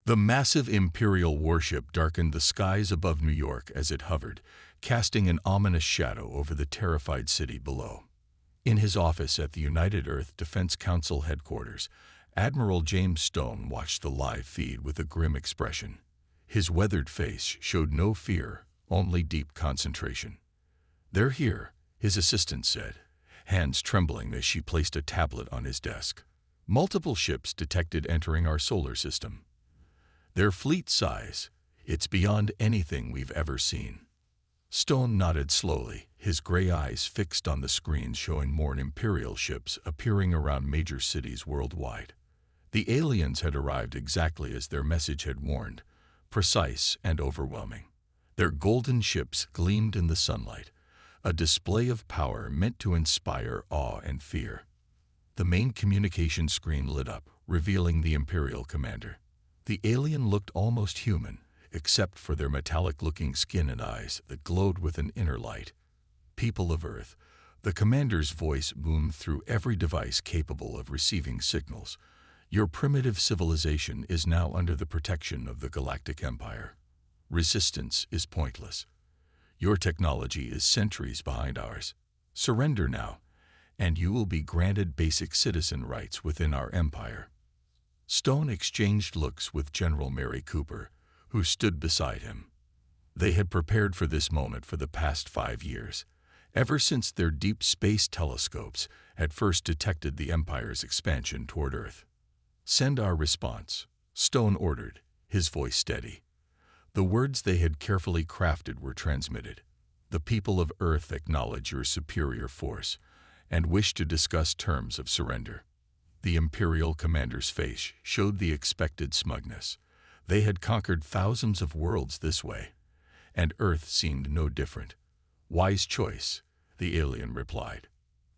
The massive Imperial warship darkened the skies above New York as it hovered, casting an ominous shadow over the terrified city below. In his office at the United Earth Defense Council headquarters, Admiral James Stone watched the live feed with a grim expression. His weathered face showed no fear, only deep concentration. "They're here," his assistant said, hands trembling as she placed a tablet on his desk. "Multiple ships detected entering our solar system. Their fleet size, it's beyond anything we've ever seen." Stone nodded slowly, his gray eyes fixed on the screens showing more Imperial ships appearing around major cities worldwide. The aliens had arrived exactly as their message had warned, precise and overwhelming. Their golden ships gleamed in the sunlight, a display of power meant to inspire awe and fear. The main communication screen lit up, revealing the Imperial commander. The alien looked almost human, except for their metallic-looking skin and eyes that glowed with an inner light. "People of Earth," the commander's voice boomed through every device capable of receiving signals. "Your primitive civilization is now under the protection of the Galactic Empire. Resistance is pointless. Your technology is centuries behind ours. Surrender now, and you will be granted basic citizen rights within our empire." Stone exchanged looks with General Mary Cooper, who stood beside him. They had prepared for this moment for the past 5 years, ever since their deep space telescopes had first detected the Empire's expansion toward Earth. "Send our response," Stone ordered, his voice steady. The words they had carefully crafted were transmitted. "The people of Earth acknowledge your superior force and wish to discuss terms of surrender." The Imperial commander's face showed the expected smugness. They had conquered thousands of worlds this way, and Earth seemed no different. "Wise choice," the alien replied.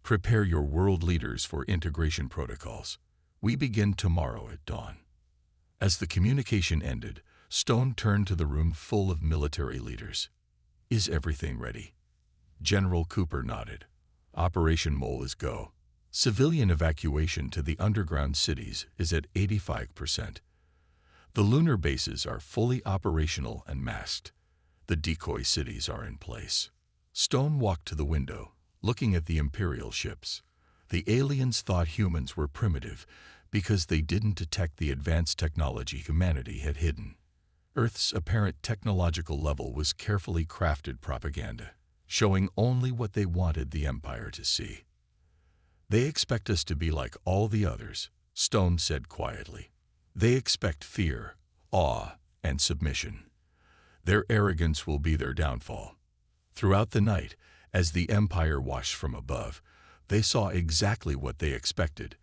"Prepare your world leaders for integration protocols. We begin tomorrow at dawn." As the communication ended, Stone turned to the room full of military leaders. "Is everything ready?" General Cooper nodded. "Operation Mole is go. Civilian evacuation to the underground cities is at 85%. The lunar bases are fully operational and masked. The decoy cities are in place." Stone walked to the window, looking at the Imperial ships. The aliens thought humans were primitive because they didn't detect the advanced technology humanity had hidden. Earth's apparent technological level was carefully crafted propaganda, showing only what they wanted the Empire to see. "They expect us to be like all the others," Stone said quietly. "They expect fear, awe, and submission. Their arrogance will be their downfall." Throughout the night, as the Empire watched from above, they saw exactly what they expected: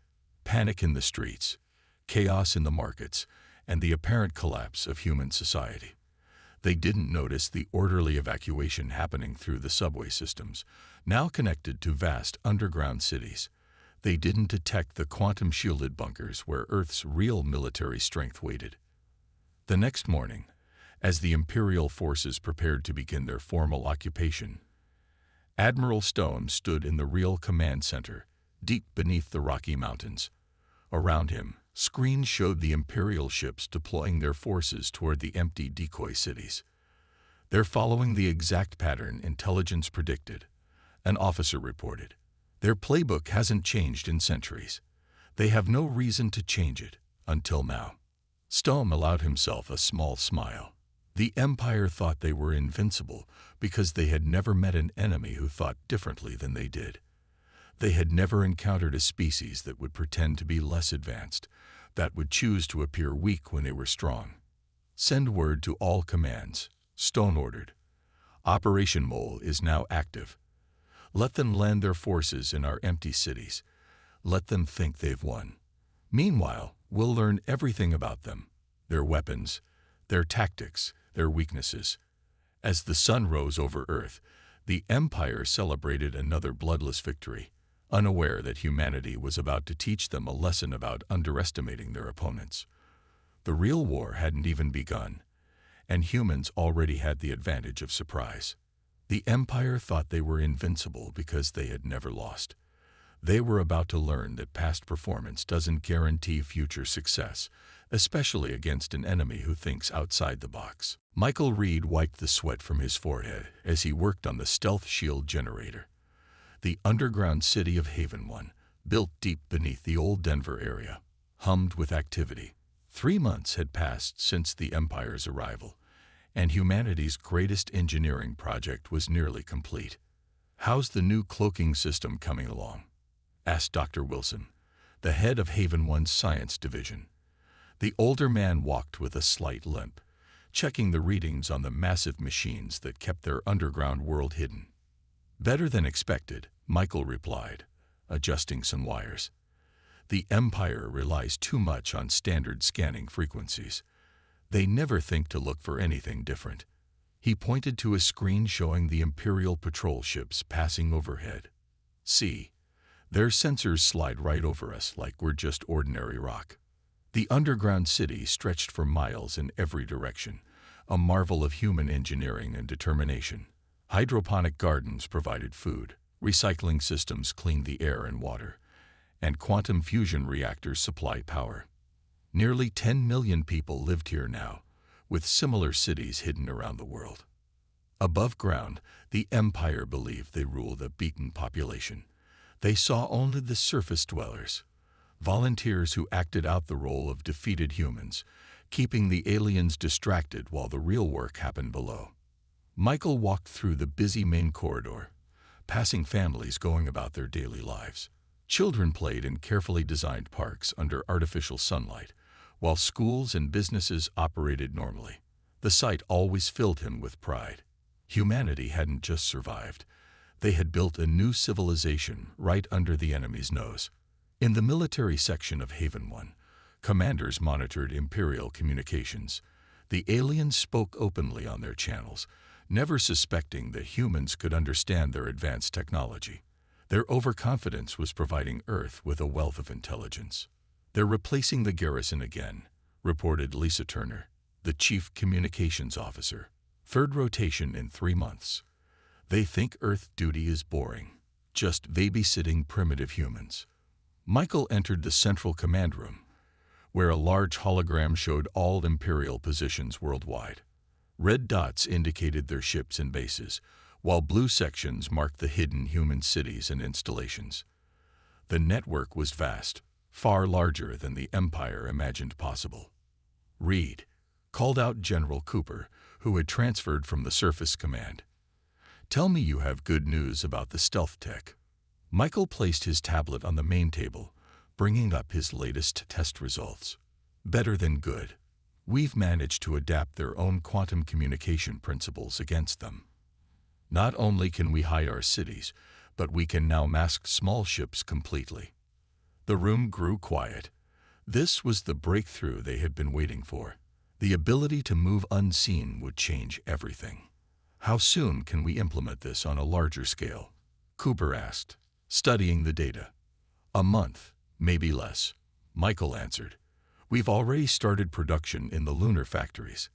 panic in the streets, chaos in the markets, and the apparent collapse of human society. They didn't notice the orderly evacuation happening through the subway systems, now connected to vast underground cities. They didn't detect the quantum-shielded bunkers where Earth's real military strength waited. The next morning, as the Imperial forces prepared to begin their formal occupation, Admiral Stone stood in the real command center, deep beneath the Rocky Mountains. Around him, screens showed the Imperial ships deploying their forces toward the empty decoy cities. "They're following the exact pattern intelligence predicted," an officer reported. "Their playbook hasn't changed in centuries. They have no reason to change it, until now." Stone allowed himself a small smile. The Empire thought they were invincible because they had never met an enemy who thought differently than they did. They had never encountered a species that would pretend to be less advanced, that would choose to appear weak when they were strong. "Send word to all commands," Stone ordered. "Operation Mole is now active. Let them land their forces in our empty cities. Let them think they've won. Meanwhile, we'll learn everything about them, their weapons, their tactics, their weaknesses." As the sun rose over Earth, the Empire celebrated another bloodless victory, unaware that humanity was about to teach them a lesson about underestimating their opponents. The real war hadn't even begun, and humans already had the advantage of surprise. The Empire thought they were invincible because they had never lost. They were about to learn that past performance doesn't guarantee future success, especially against an enemy who thinks outside the box. Michael Reed wiped the sweat from his forehead as he worked on the stealth shield generator. The underground city of Haven 1, built deep beneath the old Denver area, hummed with activity. 3 months had passed since the Empire's arrival, and humanity's greatest engineering project was nearly complete. "How's the new cloaking system coming along?" asked Dr. Wilson, the head of Haven 1's science division. The older man walked with a slight limp, checking the readings on the massive machines that kept their underground world hidden. "Better than expected," Michael replied, adjusting some wires. "The Empire relies too much on standard scanning frequencies. They never think to look for anything different." He pointed to a screen showing the Imperial patrol ships passing overhead. "See, their sensors slide right over us like we're just ordinary rock." The underground city stretched for miles in every direction, a marvel of human engineering and determination. Hydroponic gardens provided food, recycling systems cleaned the air and water, and quantum fusion reactors supplied power. Nearly 10 million people lived here now, with similar cities hidden around the world. Above ground, the Empire believed they ruled a beaten population. They saw only the surface dwellers, volunteers who acted out the role of defeated humans, keeping the aliens distracted while the real work happened below. Michael walked through the busy main corridor, passing families going about their daily lives. Children played in carefully designed parks under artificial sunlight, while schools and businesses operated normally. The sight always filled him with pride. Humanity hadn't just survived. They had built a new civilization right under the enemy's nose. In the military section of Haven 1, commanders monitored Imperial communications. The aliens spoke openly on their channels, never suspecting that humans could understand their advanced technology. Their overconfidence was providing Earth with a wealth of intelligence. "They're replacing the garrison again," reported Lisa Turner, the chief communications officer. "Third rotation in 3 months. They think Earth duty is boring, just babysitting primitive humans." Michael entered the central command room, where a large hologram showed all Imperial positions worldwide. Red dots indicated their ships and bases, while blue sections marked the hidden human cities and installations. The network was vast, far larger than the Empire imagined possible. "Reed," called out General Cooper, who had transferred from the Surface Command. "Tell me you have good news about the stealth tech." Michael placed his tablet on the main table, bringing up his latest test results. "Better than good. We've managed to adapt their own quantum communication principles against them. Not only can we hide our cities, but we can now mask small ships completely." The room grew quiet. This was the breakthrough they had been waiting for. The ability to move unseen would change everything. "How soon can we implement this on a larger scale?" Cooper asked, studying the data. "A month, maybe less," Michael answered. "We've already started production in the lunar factories.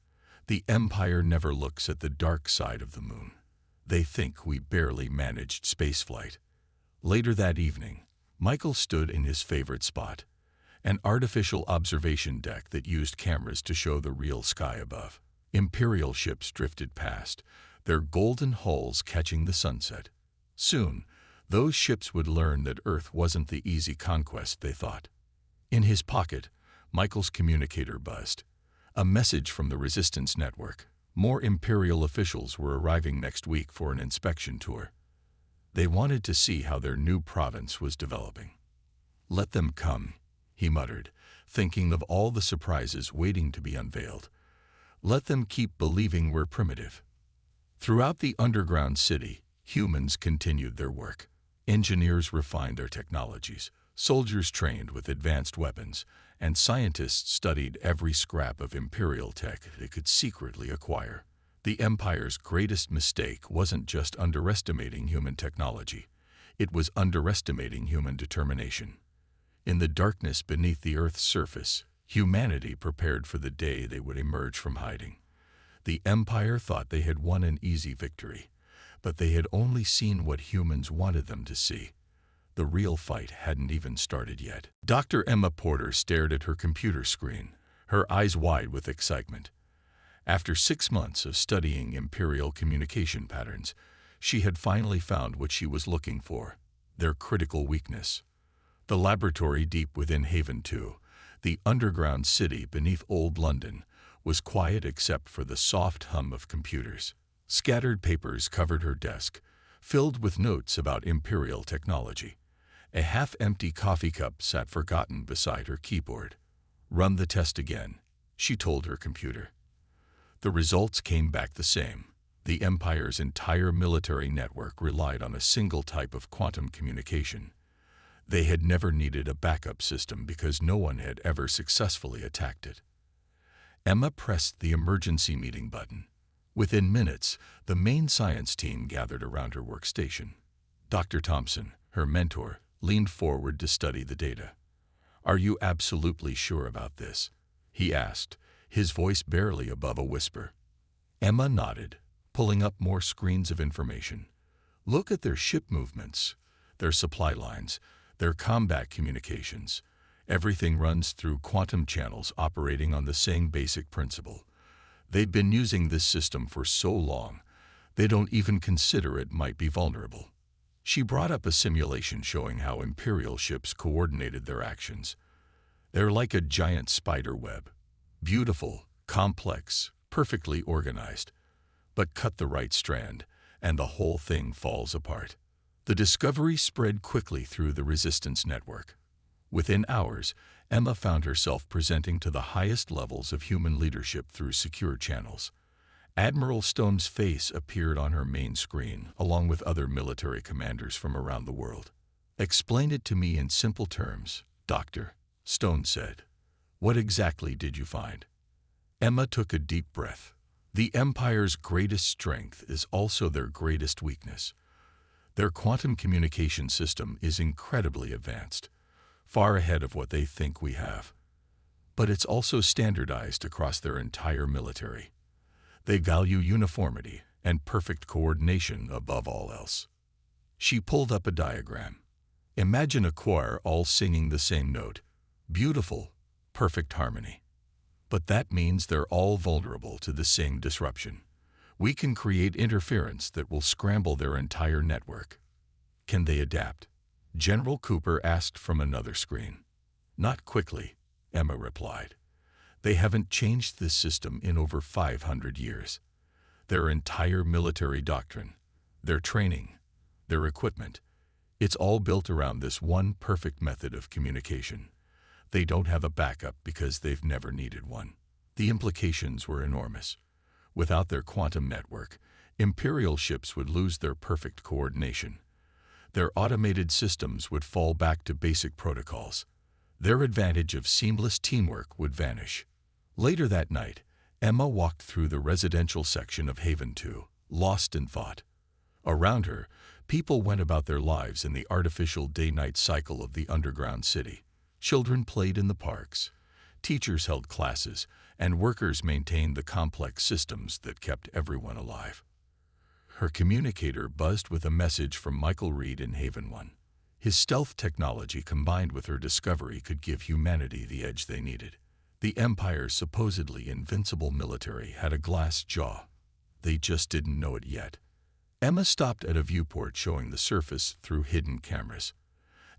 The Empire never looks at the dark side of the moon. They think we barely managed spaceflight." Later that evening, Michael stood in his favorite spot, an artificial observation deck that used cameras to show the real sky above. Imperial ships drifted past, their golden hulls catching the sunset. Soon, those ships would learn that Earth wasn't the easy conquest they thought. In his pocket, Michael's communicator buzzed. A message from the Resistance Network. More Imperial officials were arriving next week for an inspection tour. They wanted to see how their new province was developing. "Let them come," he muttered, thinking of all the surprises waiting to be unveiled. "Let them keep believing we're primitive." Throughout the underground city, humans continued their work. Engineers refined their technologies, soldiers trained with advanced weapons, and scientists studied every scrap of Imperial tech they could secretly acquire. The Empire's greatest mistake wasn't just underestimating human technology. It was underestimating human determination. In the darkness beneath the Earth's surface, humanity prepared for the day they would emerge from hiding. The Empire thought they had won an easy victory, but they had only seen what humans wanted them to see. The real fight hadn't even started yet. Dr. Emma Porter stared at her computer screen, her eyes wide with excitement. After 6 months of studying Imperial communication patterns, she had finally found what she was looking for, their critical weakness. The laboratory deep within Haven 2, the underground city beneath Old London, was quiet except for the soft hum of computers. Scattered papers covered her desk, filled with notes about Imperial technology. A half-empty coffee cup sat forgotten beside her keyboard. "Run the test again," she told her computer. The results came back the same. The Empire's entire military network relied on a single type of quantum communication. They had never needed a backup system because no one had ever successfully attacked it. Emma pressed the emergency meeting button. Within minutes, the main science team gathered around her workstation. Dr. Thompson, her mentor, leaned forward to study the data. "Are you absolutely sure about this?" he asked, his voice barely above a whisper. Emma nodded, pulling up more screens of information. "Look at their ship movements, their supply lines, their combat communications. Everything runs through quantum channels operating on the same basic principle. They've been using this system for so long, they don't even consider it might be vulnerable." She brought up a simulation showing how Imperial ships coordinated their actions. "They're like a giant spider web. Beautiful, complex, perfectly organized. But cut the right strand, and the whole thing falls apart." The discovery spread quickly through the resistance network. Within hours, Emma found herself presenting to the highest levels of human leadership through secure channels. Admiral Stone's face appeared on her main screen, along with other military commanders from around the world. "Explain it to me in simple terms, Doctor," Stone said. "What exactly did you find?" Emma took a deep breath. The Empire's greatest strength is also their greatest weakness. Their quantum communication system is incredibly advanced, far ahead of what they think we have. But it's also standardized across their entire military. They value uniformity and perfect coordination above all else. She pulled up a diagram. Imagine a choir all singing the same note. Beautiful, perfect harmony. But that means they're all vulnerable to the same disruption. We can create interference that will scramble their entire network. Can they adapt? General Cooper asked from another screen. "Not quickly," Emma replied. "They haven't changed this system in over 500 years. Their entire military doctrine, their training, their equipment, it's all built around this one perfect method of communication. They don't have a backup because they've never needed one." The implications were enormous. Without their quantum network, Imperial ships would lose their perfect coordination. Their automated systems would fall back to basic protocols. Their advantage of seamless teamwork would vanish. Later that night, Emma walked through the residential section of Haven 2, lost in thought. Around her, people went about their lives in the artificial day-night cycle of the underground city. Children played in the parks, teachers held classes, and workers maintained the complex systems that kept everyone alive. Her communicator buzzed with a message from Michael Reed in Haven 1. His stealth technology combined with her discovery could give humanity the edge they needed. The Empire's supposedly invincible military had a glass jaw. They just didn't know it yet. Emma stopped at a viewport showing the surface through hidden cameras.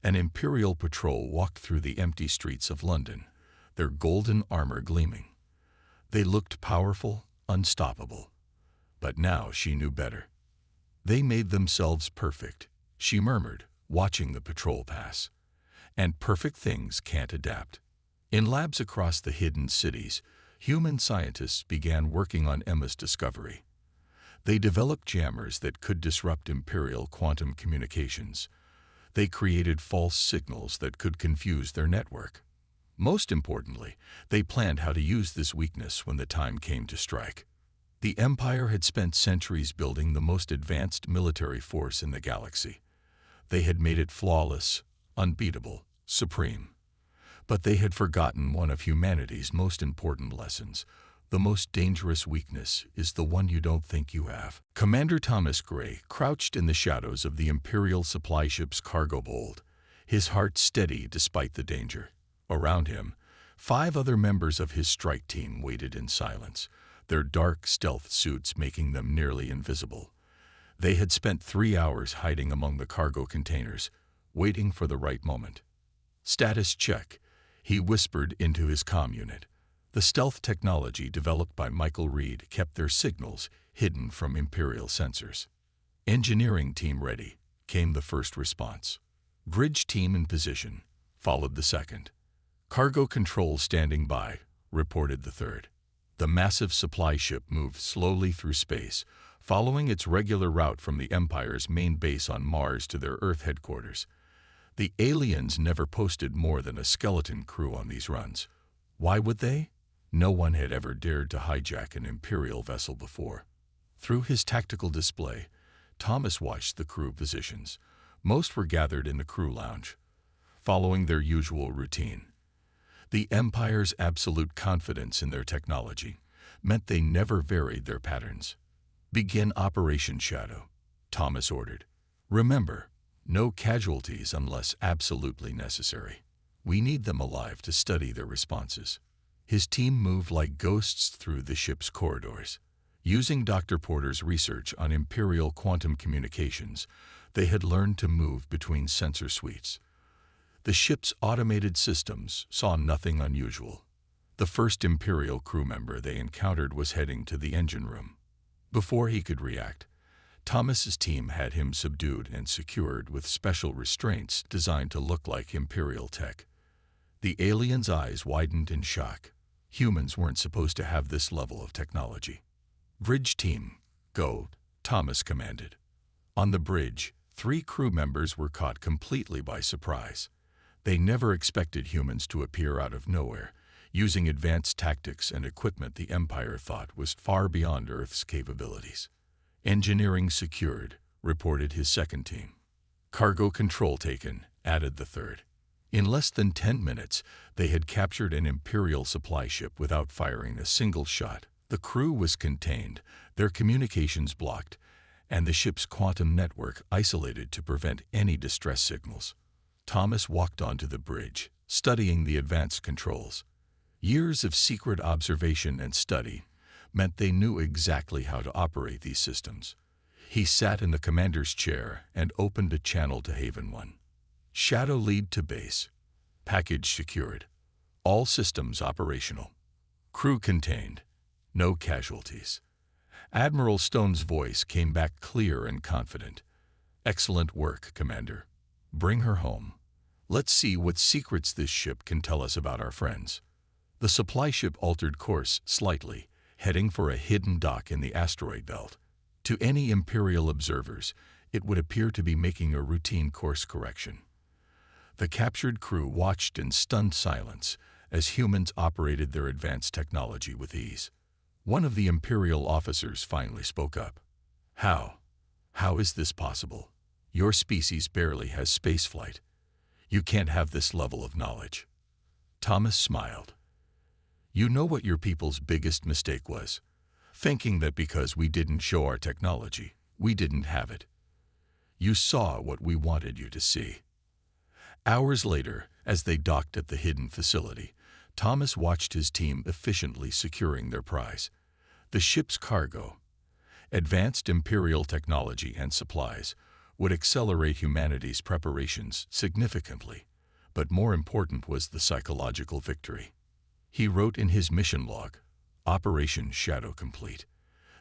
An Imperial patrol walked through the empty streets of London, their golden armor gleaming. They looked powerful, unstoppable. But now she knew better. "They made themselves perfect," she murmured, watching the patrol pass. "And perfect things can't adapt." In labs across the hidden cities, human scientists began working on Emma's discovery. They developed jammers that could disrupt Imperial quantum communications. They created false signals that could confuse their network. Most importantly, they planned how to use this weakness when the time came to strike. The Empire had spent centuries building the most advanced military force in the galaxy. They had made it flawless, unbeatable, supreme. But they had forgotten one of humanity's most important lessons. The most dangerous weakness is the one you don't think you have. Commander Thomas Gray crouched in the shadows of the Imperial supply ship's cargo hold, his heart steady despite the danger. Around him, 5 other members of his strike team waited in silence, their dark stealth suits making them nearly invisible. They had spent 3 hours hiding among the cargo containers, waiting for the right moment. "Status check," he whispered into his comm unit. The stealth technology developed by Michael Reed kept their signals hidden from Imperial sensors. "Engineering team ready," came the first response. "Bridge team in position," followed the second. "Cargo control standing by," reported the third. The massive supply ship moved slowly through space, following its regular route from the Empire's main base on Mars to their Earth headquarters. The aliens never posted more than a skeleton crew on these runs. Why would they? No one had ever dared to hijack an Imperial vessel before. Through his tactical display, Thomas watched the crew positions. Most were gathered in the crew lounge, following their usual routine. The Empire's absolute confidence in their technology meant they never varied their patterns. "Begin Operation Shadow," Thomas ordered. "Remember, no casualties unless absolutely necessary. We need them alive to study their responses." His team moved like ghosts through the ship's corridors. Using Dr. Porter's research on Imperial quantum communications, they had learned to move between sensor suites. The ship's automated systems saw nothing unusual. The first Imperial crew member they encountered was heading to the engine room. Before he could react, Thomas's team had him subdued and secured with special restraints designed to look like Imperial tech. The alien's eyes widened in shock. Humans weren't supposed to have this level of technology. "Bridge team, go," Thomas commanded. On the bridge, 3 crew members were caught completely by surprise. They never expected humans to appear out of nowhere, using advanced tactics and equipment the Empire thought was far beyond Earth's capabilities. "Engineering secured," reported his second team. "Cargo control taken," added the third. In less than 10 minutes, they had captured an Imperial supply ship without firing a single shot. The crew was contained, their communications blocked, and the ship's quantum network isolated to prevent any distress signals. Thomas walked onto the bridge, studying the advanced controls. Years of secret observation and study meant they knew exactly how to operate these systems. He sat in the commander's chair and opened a channel to Haven 1. "Shadow lead to base. Package secured. All systems operational. Crew contained. No casualties." Admiral Stone's voice came back clear and confident. "Excellent work, Commander. Bring her home. Let's see what secrets this ship can tell us about our friends." The supply ship altered course slightly, heading for a hidden dock in the asteroid belt. To any Imperial observers, it would appear to be making a routine course correction. The captured crew watched in stunned silence as humans operated their advanced technology with ease. One of the Imperial officers finally spoke up. How is this possible? Your species barely has spaceflight. You can't have this level of knowledge." Thomas smiled. "You know what your people's biggest mistake was? Thinking that because we didn't show our technology, we didn't have it. You saw what we wanted you to see." Hours later, as they docked at the hidden facility, Thomas watched his team efficiently securing their prize. The ship's cargo, advanced Imperial technology and supplies, would accelerate humanity's preparations significantly, but more important was the psychological victory. He wrote in his mission log, "Operation Shadow complete.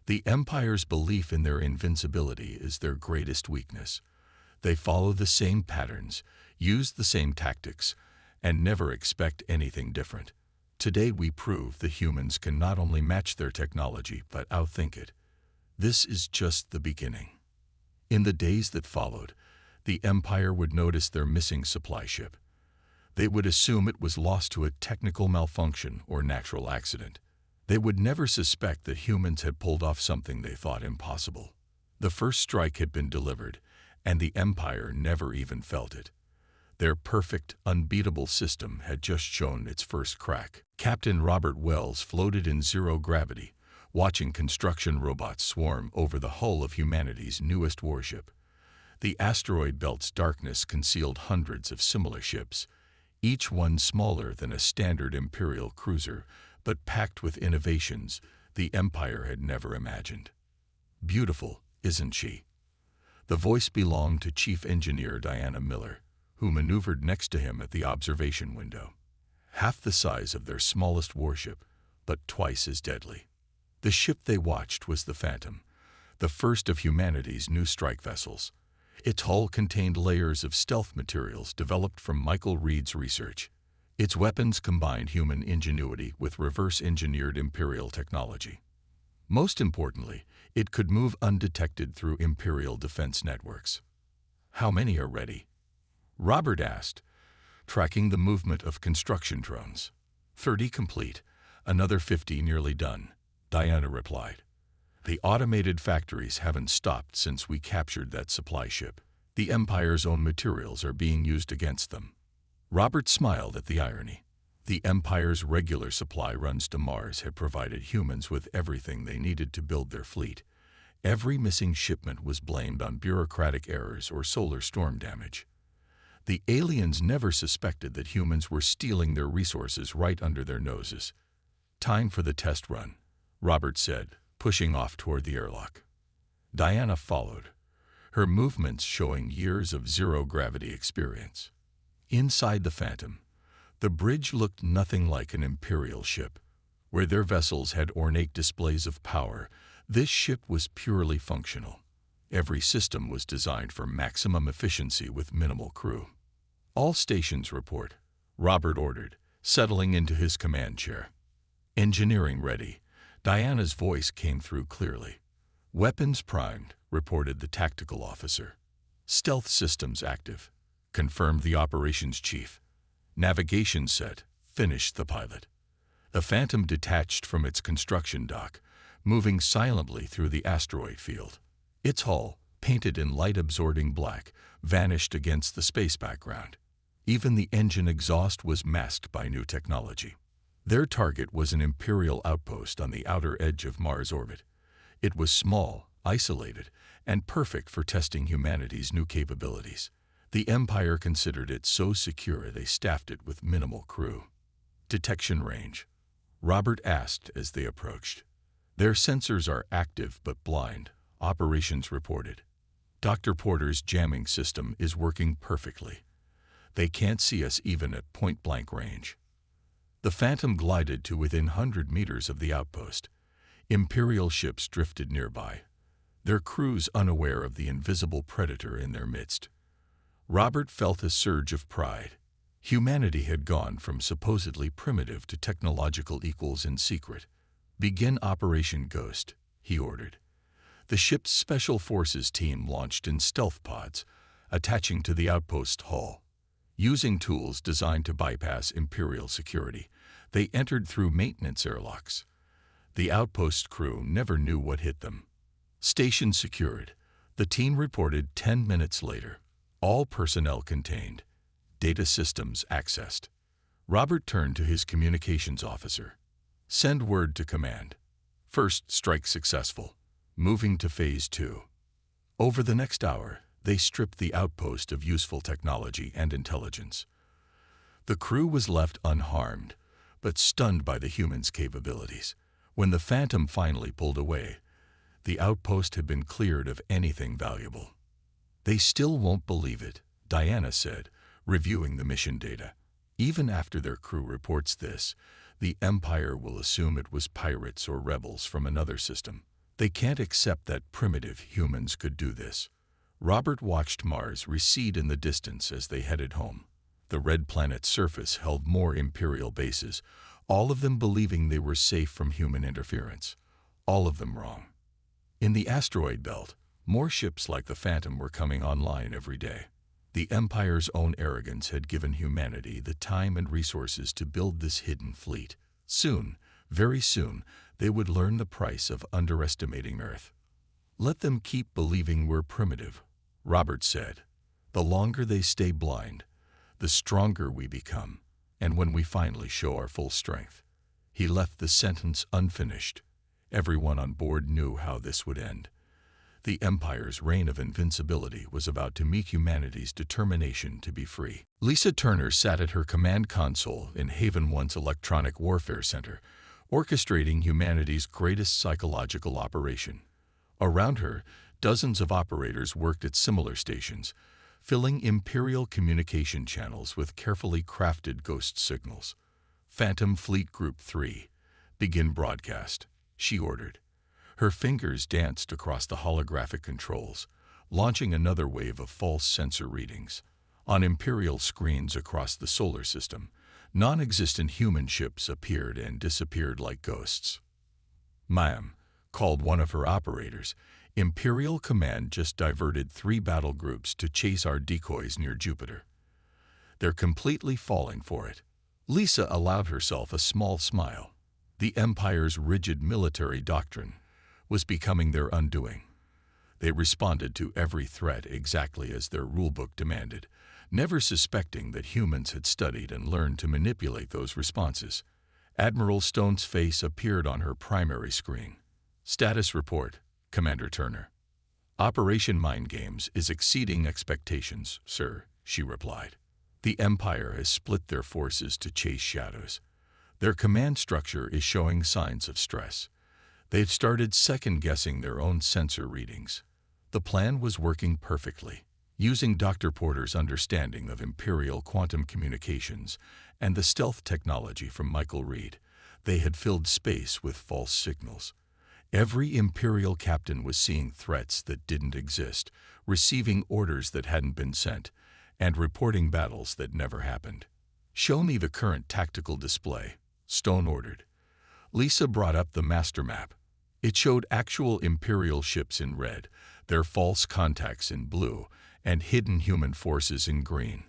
The Empire's belief in their invincibility is their greatest weakness. They follow the same patterns, use the same tactics, and never expect anything different. Today we prove the humans can not only match their technology but outthink it. This is just the beginning." In the days that followed, the Empire would notice their missing supply ship. They would assume it was lost to a technical malfunction or natural accident. They would never suspect that humans had pulled off something they thought impossible. The first strike had been delivered, and the Empire never even felt it. Their perfect, unbeatable system had just shown its first crack. Captain Robert Wells floated in zero gravity, watching construction robots swarm over the hull of humanity's newest warship. The asteroid belt's darkness concealed hundreds of similar ships, each one smaller than a standard Imperial cruiser, but packed with innovations the Empire had never imagined. "Beautiful, isn't she?" The voice belonged to Chief Engineer Diana Miller, who maneuvered next to him at the observation window. Half the size of their smallest warship, but twice as deadly. The ship they watched was the Phantom, the first of humanity's new strike vessels. Its hull contained layers of stealth materials developed from Michael Reed's research. Its weapons combined human ingenuity with reverse-engineered Imperial technology. Most importantly, it could move undetected through Imperial defense networks. "How many are ready?" Robert asked, tracking the movement of construction drones. 30 complete, another 50 nearly done," Diana replied. "The automated factories haven't stopped since we captured that supply ship. The Empire's own materials are being used against them." Robert smiled at the irony. The Empire's regular supply runs to Mars had provided humans with everything they needed to build their fleet. Every missing shipment was blamed on bureaucratic errors or solar storm damage. The aliens never suspected that humans were stealing their resources right under their noses. "Time for the test run," Robert said, pushing off toward the airlock. Diana followed, her movements showing years of zero-gravity experience. Inside the Phantom, the bridge looked nothing like an Imperial ship. Where their vessels had ornate displays of power, this ship was purely functional. Every system was designed for maximum efficiency with minimal crew. "All stations report," Robert ordered, settling into his command chair. "Engineering ready," Diana's voice came through clearly. "Weapons primed," reported the tactical officer. "Stealth systems active," confirmed the operations chief. "Navigation set," finished the pilot. The Phantom detached from its construction dock, moving silently through the asteroid field. Its hull, painted in light-absorbing black, vanished against the space background. Even the engine exhaust was masked by new technology. Their target was an Imperial outpost on the outer edge of Mars' orbit. It was small, isolated, and perfect for testing humanity's new capabilities. The Empire considered it so secure they staffed it with minimal crew. "Detection range?" Robert asked as they approached. "Their sensors are active but blind," operations reported. "Dr. Porter's jamming system is working perfectly. They can't see us even at point-blank range." The Phantom glided to within 100 meters of the outpost. Imperial ships drifted nearby, their crews unaware of the invisible predator in their midst. Robert felt a surge of pride. Humanity had gone from supposedly primitive to technological equals in secret. "Begin Operation Ghost," he ordered. The ship's Special Forces team launched in stealth pods, attaching to the outpost's hull. Using tools designed to bypass Imperial security, they entered through maintenance airlocks. The outpost crew never knew what hit them. "Station secured," the team reported 10 minutes later. "All personnel contained. Data systems accessed." Robert turned to his communications officer. "Send word to command. First strike successful. Moving to Phase 2. Over the next hour, they stripped the outpost of useful technology and intelligence. The crew was left unharmed, but stunned by the humans' capabilities. When the Phantom finally pulled away, the outpost had been cleared of anything valuable. "They still won't believe it," Diana said, reviewing the mission data. "Even after their crew reports this, the Empire will assume it was pirates or rebels from another system. They can't accept that primitive humans could do this." Robert watched Mars recede in the distance as they headed home. The red planet's surface held more Imperial bases, all of them believing they were safe from human interference. All of them wrong. In the asteroid belt, more ships like the Phantom were coming online every day. The Empire's own arrogance had given humanity the time and resources to build this hidden fleet. Soon, very soon, they would learn the price of underestimating Earth. "Let them keep believing we're primitive," Robert said. "The longer they stay blind, the stronger we become, and when we finally show our full strength." He left the sentence unfinished. Everyone on board knew how this would end. The Empire's reign of invincibility was about to meet humanity's determination to be free. Lisa Turner sat at her command console in Haven 1's Electronic Warfare Center, orchestrating humanity's greatest psychological operation. Around her, dozens of operators worked at similar stations, filling Imperial communication channels with carefully crafted ghost signals. "Phantom Fleet Group 3, begin broadcast," she ordered. Her fingers danced across the holographic controls, launching another wave of false sensor readings. On Imperial screens across the solar system, non-existent human ships appeared and disappeared like ghosts. "Ma'am," called one of her operators, "Imperial Command just diverted 3 battle groups to chase our decoys near Jupiter. They're completely falling for it." Lisa allowed herself a small smile. The Empire's rigid military doctrine was becoming their undoing. They responded to every threat exactly as their rulebook demanded, never suspecting that humans had studied and learned to manipulate those responses. Admiral Stone's face appeared on her primary screen. "Status report, Commander Turner. Operation Mind Games is exceeding expectations, sir," she replied. "The Empire has split their forces to chase shadows. Their command structure is showing signs of stress. They've started second-guessing their own sensor readings." The plan was working perfectly. Using Dr. Porter's understanding of Imperial quantum communications and the stealth technology from Michael Reed, they had filled space with false signals. Every Imperial captain was seeing threats that didn't exist, receiving orders that hadn't been sent, and reporting battles that never happened. "Show me the current tactical display," Stone ordered. Lisa brought up the master map. It showed actual Imperial ships in red, their false contacts in blue, and hidden human forces in green.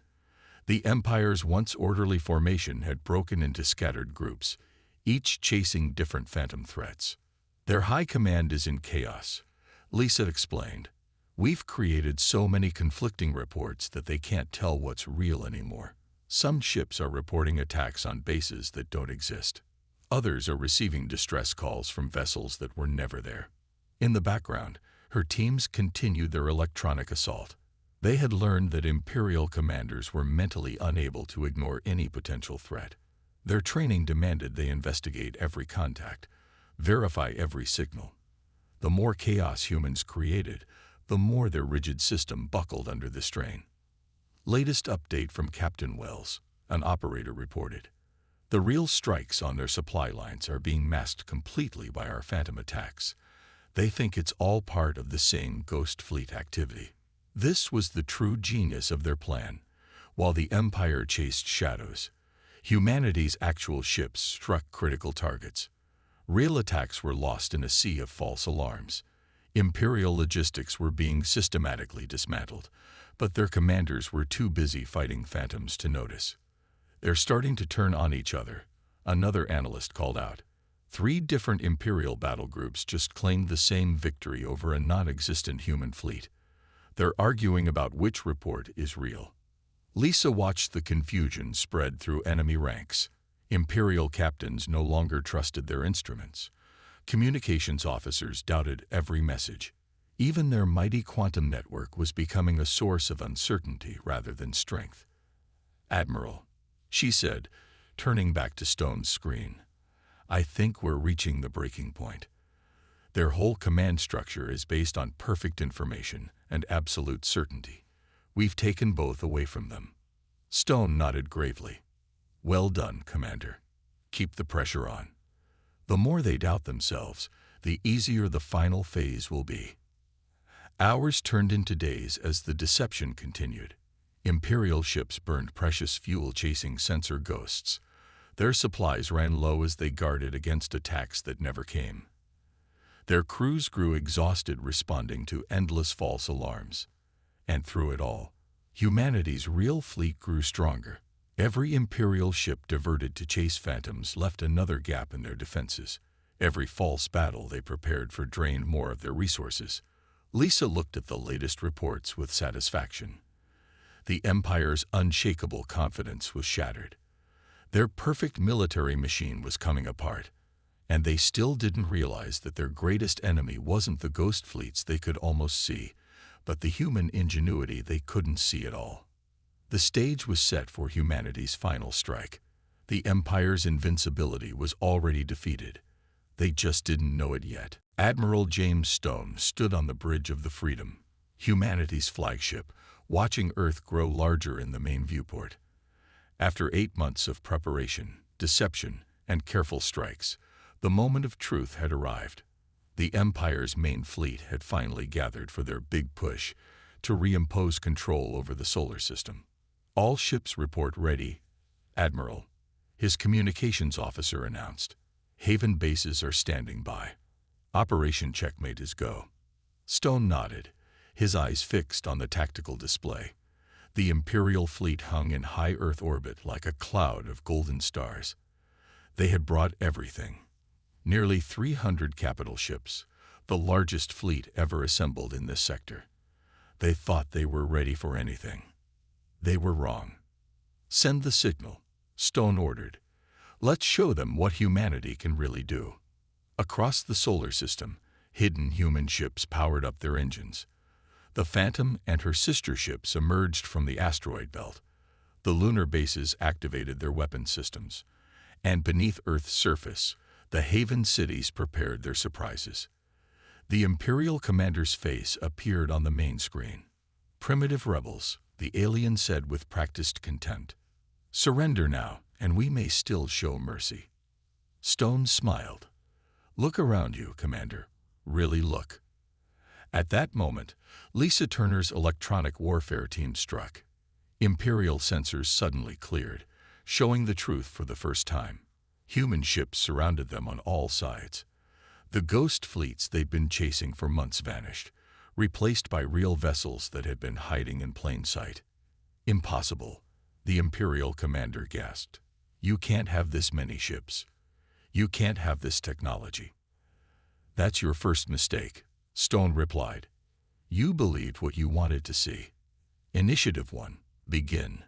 The Empire's once orderly formation had broken into scattered groups, each chasing different phantom threats. "Their high command is in chaos," Lisa explained. "We've created so many conflicting reports that they can't tell what's real anymore. Some ships are reporting attacks on bases that don't exist. Others are receiving distress calls from vessels that were never there." In the background, her teams continued their electronic assault. They had learned that Imperial commanders were mentally unable to ignore any potential threat. Their training demanded they investigate every contact, verify every signal. The more chaos humans created, the more their rigid system buckled under the strain. "Latest update from Captain Wells," an operator reported. "The real strikes on their supply lines are being masked completely by our phantom attacks. They think it's all part of the same Ghost Fleet activity." This was the true genius of their plan. While the Empire chased shadows, humanity's actual ships struck critical targets. Real attacks were lost in a sea of false alarms. Imperial logistics were being systematically dismantled, but their commanders were too busy fighting phantoms to notice. "They're starting to turn on each other," another analyst called out. 3 different Imperial battle groups just claimed the same victory over a non-existent human fleet. They're arguing about which report is real. Lisa watched the confusion spread through enemy ranks. Imperial captains no longer trusted their instruments. Communications officers doubted every message. Even their mighty quantum network was becoming a source of uncertainty rather than strength. "Admiral," she said, turning back to Stone's screen, "I think we're reaching the breaking point. Their whole command structure is based on perfect information and absolute certainty. We've taken both away from them." Stone nodded gravely. "Well done, Commander. Keep the pressure on. The more they doubt themselves, the easier the final phase will be." Hours turned into days as the deception continued. Imperial ships burned precious fuel chasing sensor ghosts. Their supplies ran low as they guarded against attacks that never came. Their crews grew exhausted responding to endless false alarms. And through it all, humanity's real fleet grew stronger. Every Imperial ship diverted to chase phantoms left another gap in their defenses. Every false battle they prepared for drained more of their resources. Lisa looked at the latest reports with satisfaction. The Empire's unshakable confidence was shattered. Their perfect military machine was coming apart, And they still didn't realize that their greatest enemy wasn't the ghost fleets they could almost see, but the human ingenuity they couldn't see at all. The stage was set for humanity's final strike. The Empire's invincibility was already defeated. They just didn't know it yet. Admiral James Stone stood on the bridge of the Freedom, humanity's flagship, watching Earth grow larger in the main viewport. After 8 months of preparation, deception, and careful strikes, the moment of truth had arrived. The Empire's main fleet had finally gathered for their big push to reimpose control over the solar system. All ships report ready, Admiral, his communications officer announced. Haven bases are standing by. Operation Checkmate is go. Stone nodded, his eyes fixed on the tactical display. The Imperial fleet hung in high Earth orbit like a cloud of golden stars. They had brought everything. Nearly 300 capital ships, the largest fleet ever assembled in this sector. They thought they were ready for anything. They were wrong. Send the signal, Stone ordered. Let's show them what humanity can really do. Across the solar system, hidden human ships powered up their engines. The Phantom and her sister ships emerged from the asteroid belt. The lunar bases activated their weapon systems. And beneath Earth's surface, the Haven cities prepared their surprises. The Imperial commander's face appeared on the main screen. Primitive rebels, the alien said with practiced contempt. Surrender now, and we may still show mercy. Stone smiled. Look around you, Commander. Really look. At that moment, Lisa Turner's electronic warfare team struck. Imperial sensors suddenly cleared, showing the truth for the first time. Human ships surrounded them on all sides. The ghost fleets they'd been chasing for months vanished, replaced by real vessels that had been hiding in plain sight. Impossible, the Imperial commander gasped. You can't have this many ships. You can't have this technology. That's your first mistake, Stone replied. You believed what you wanted to see. Initiative 1, begin.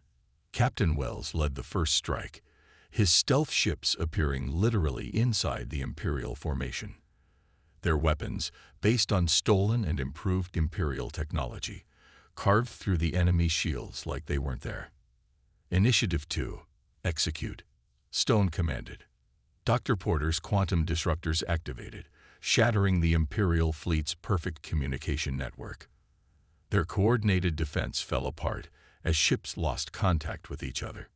Captain Wells led the first strike, his stealth ships appearing literally inside the Imperial formation. Their weapons, based on stolen and improved Imperial technology, carved through the enemy's shields like they weren't there. Initiative 2, execute, Stone commanded. Dr. Porter's quantum disruptors activated, shattering the Imperial fleet's perfect communication network. Their coordinated defense fell apart as ships lost contact with each other.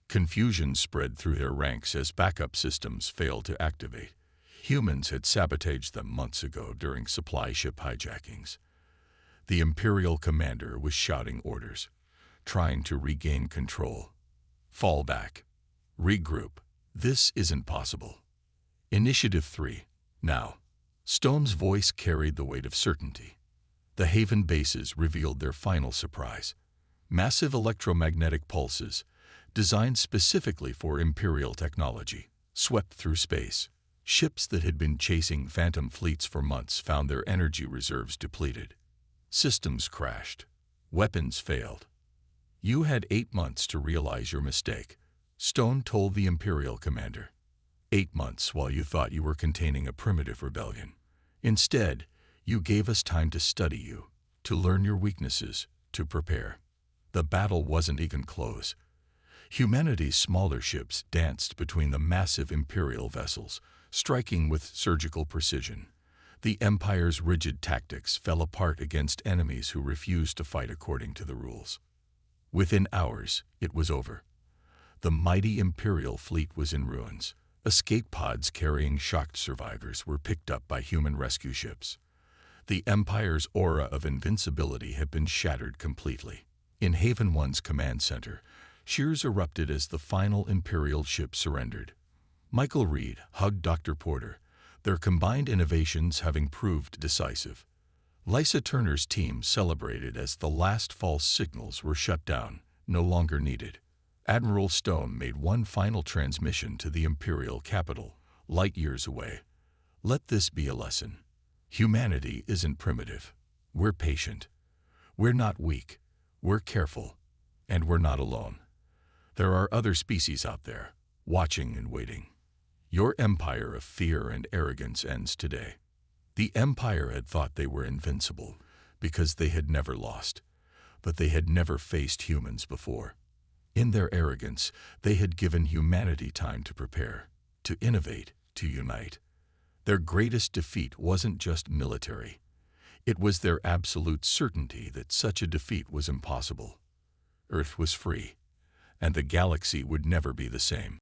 Confusion spread through their ranks as backup systems failed to activate. Humans had sabotaged them months ago during supply ship hijackings. The Imperial commander was shouting orders, trying to regain control. Fall back. Regroup. This isn't possible. Initiative 3, now. Stone's voice carried the weight of certainty. The Haven bases revealed their final surprise. Massive electromagnetic pulses, designed specifically for Imperial technology, swept through space. Ships that had been chasing Phantom fleets for months found their energy reserves depleted. Systems crashed. Weapons failed. You had 8 months to realize your mistake, Stone told the Imperial commander. 8 months while you thought you were containing a primitive rebellion. Instead, you gave us time to study you, to learn your weaknesses, to prepare. The battle wasn't even close. Humanity's smaller ships danced between the massive Imperial vessels, striking with surgical precision. The Empire's rigid tactics fell apart against enemies who refused to fight according to the rules. Within hours, it was over. The mighty Imperial fleet was in ruins. Escape pods carrying shocked survivors were picked up by human rescue ships. The Empire's aura of invincibility had been shattered completely. In Haven 1's command center, cheers erupted as the final Imperial ship surrendered. Michael Reed hugged Dr. Porter, their combined innovations having proved decisive. Lisa Turner's team celebrated as the last false signals were shut down, no longer needed. Admiral Stone made one final transmission to the Imperial capital, light years away. Let this be a lesson. Humanity isn't primitive. We're patient. We're not weak. We're careful. And we're not alone. There are other species out there, watching and waiting. Your empire of fear and arrogance ends today. The Empire had thought they were invincible because they had never lost, but they had never faced humans before. In their arrogance, they had given humanity time to prepare, to innovate, to unite. Their greatest defeat wasn't just military. It was their absolute certainty that such a defeat was impossible. Earth was free, and the galaxy would never be the same.